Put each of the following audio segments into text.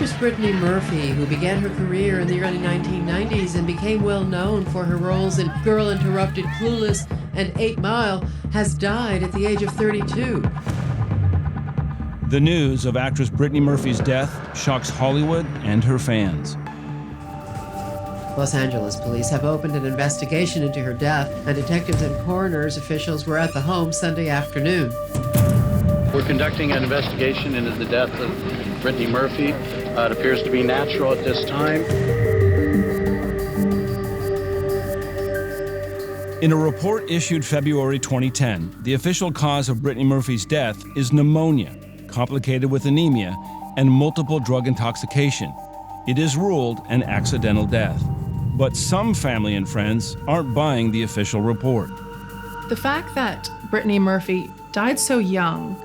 Actress Brittany Murphy, who began her career in the early 1990s and became well known for her roles in Girl Interrupted, Clueless, and 8 Mile, has died at the age of 32. The news of actress Brittany Murphy's death shocks Hollywood and her fans. Los Angeles police have opened an investigation into her death, and detectives and coroner's officials were at the home Sunday afternoon. We're conducting an investigation into the death of Brittany Murphy. It appears to be natural at this time. In a report issued February 2010, the official cause of Brittany Murphy's death is pneumonia, complicated with anemia and multiple drug intoxication. It is ruled an accidental death. But some family and friends aren't buying the official report. The fact that Brittany Murphy died so young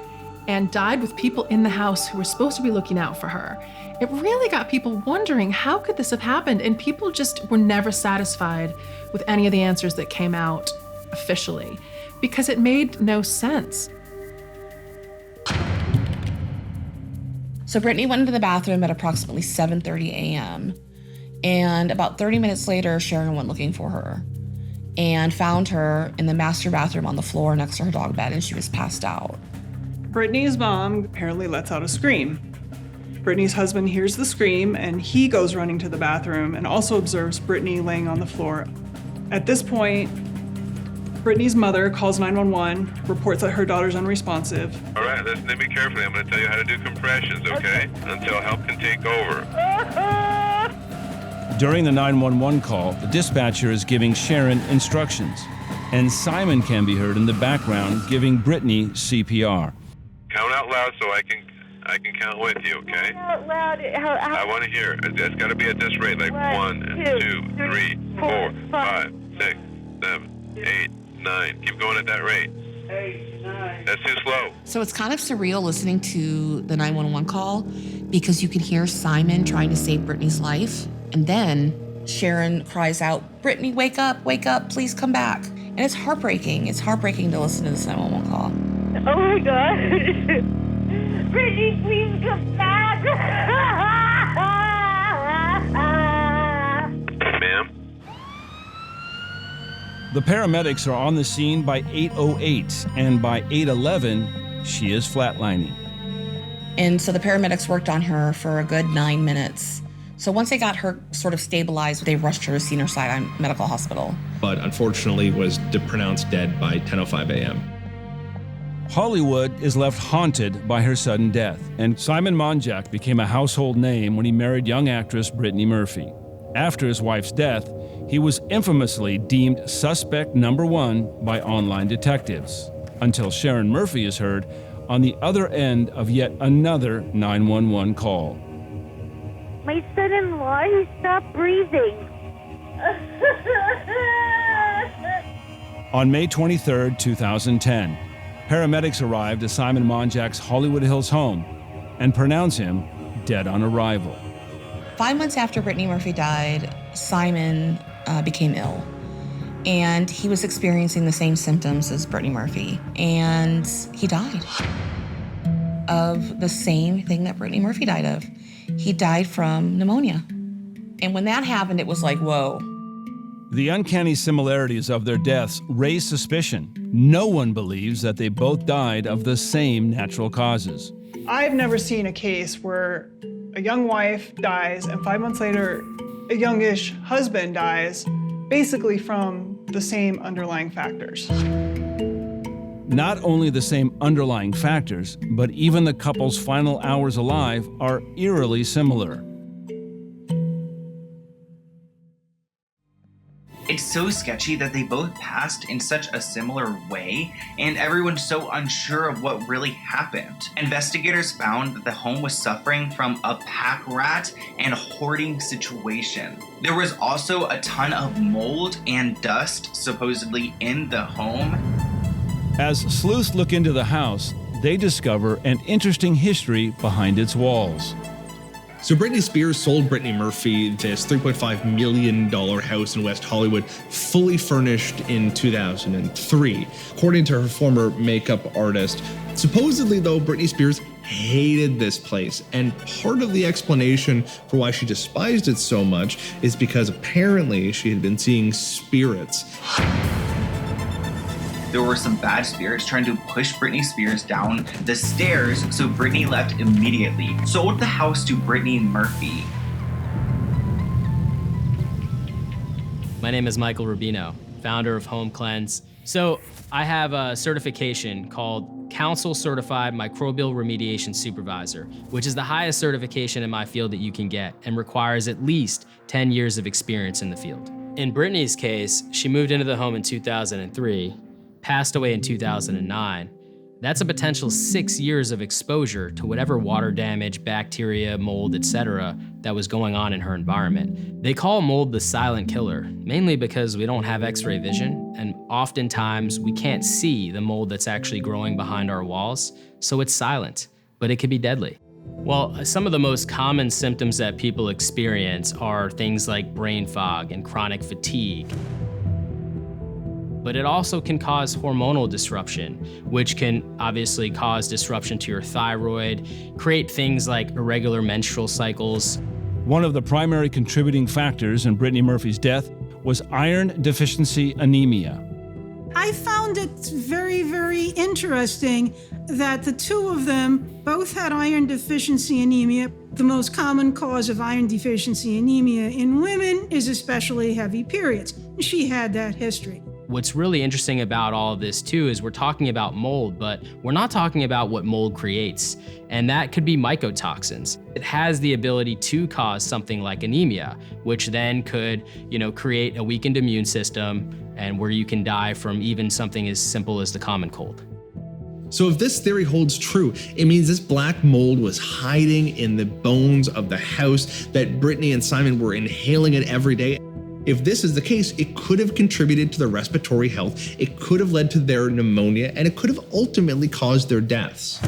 and died with people in the house who were supposed to be looking out for her, it really got people wondering, how could this have happened? And people just were never satisfied with any of the answers that came out officially, because it made no sense. So Brittany went into the bathroom at approximately 7:30 a.m. And about 30 minutes later, Sharon went looking for her and found her in the master bathroom on the floor next to her dog bed, and she was passed out. Brittany's mom apparently lets out a scream. Brittany's husband hears the scream, and he goes running to the bathroom and also observes Brittany laying on the floor. At this point, Brittany's mother calls 911, reports that her daughter's unresponsive. All right, listen to me carefully. I'm going to tell you how to do compressions, okay? Until help can take over. During the 911 call, the dispatcher is giving Sharon instructions, and Simon can be heard in the background giving Brittany CPR. Count out loud so I can count with you, okay? Out loud. I want to hear. It's got to be at this rate, like 1, 2, 3, 4, 5, 6, 7, 8, 9. Keep going at that rate. 8, 9. That's too slow. So it's kind of surreal listening to the 911 call, because you can hear Simon trying to save Brittany's life. And then Sharon cries out, "Brittany, wake up, please come back." And it's heartbreaking. It's heartbreaking to listen to this 911 call. Oh my God. Brittany, please come back. Ma'am? The paramedics are on the scene by 8:08, and by 8:11, she is flatlining. And so the paramedics worked on her for a good 9 minutes. So once they got her sort of stabilized, they rushed her to Sinai Medical Hospital. But unfortunately was pronounced dead by 10:05 a.m. Hollywood is left haunted by her sudden death, and Simon Monjack became a household name when he married young actress Brittany Murphy. After his wife's death, he was infamously deemed suspect number 1 by online detectives, until Sharon Murphy is heard on the other end of yet another 911 call. My son-in-law, he stopped breathing. On May 23, 2010, paramedics arrived at Simon Monjack's Hollywood Hills home and pronounced him dead on arrival. 5 months after Brittany Murphy died, Simon became ill. And he was experiencing the same symptoms as Brittany Murphy. And he died of the same thing that Brittany Murphy died of. He died from pneumonia. And when that happened, it was like, whoa. The uncanny similarities of their deaths raise suspicion. No one believes that they both died of the same natural causes. I've never seen a case where a young wife dies and 5 months later, a youngish husband dies, basically from the same underlying factors. Not only the same underlying factors, but even the couple's final hours alive are eerily similar. It's so sketchy that they both passed in such a similar way, and everyone's so unsure of what really happened. Investigators found that the home was suffering from a pack rat and hoarding situation. There was also a ton of mold and dust supposedly in the home. As sleuths look into the house, they discover an interesting history behind its walls. So Britney Spears sold Brittany Murphy this $3.5 million house in West Hollywood, fully furnished in 2003. According to her former makeup artist, supposedly though, Britney Spears hated this place. And part of the explanation for why she despised it so much is because apparently she had been seeing spirits. There were some bad spirits trying to push Britney Spears down the stairs, so Britney left immediately. Sold the house to Brittany Murphy. My name is Michael Rubino, founder of Home Cleanse. So I have a certification called Council Certified Microbial Remediation Supervisor, which is the highest certification in my field that you can get and requires at least 10 years of experience in the field. In Brittany's case, she moved into the home in 2003, passed away in 2009. That's a potential 6 years of exposure to whatever water damage, bacteria, mold, etc. that was going on in her environment. They call mold the silent killer, mainly because we don't have X-ray vision, and oftentimes we can't see the mold that's actually growing behind our walls, so it's silent, but it can be deadly. Well, some of the most common symptoms that people experience are things like brain fog and chronic fatigue. But it also can cause hormonal disruption, which can obviously cause disruption to your thyroid, create things like irregular menstrual cycles. One of the primary contributing factors in Brittany Murphy's death was iron deficiency anemia. I found it very, very interesting that the two of them both had iron deficiency anemia. The most common cause of iron deficiency anemia in women is especially heavy periods. She had that history. What's really interesting about all of this too is we're talking about mold, but we're not talking about what mold creates, and that could be mycotoxins. It has the ability to cause something like anemia, which then could, create a weakened immune system and where you can die from even something as simple as the common cold. So if this theory holds true, it means this black mold was hiding in the bones of the house, that Brittany and Simon were inhaling it every day. If this is the case, it could have contributed to their respiratory health, it could have led to their pneumonia, and it could have ultimately caused their deaths.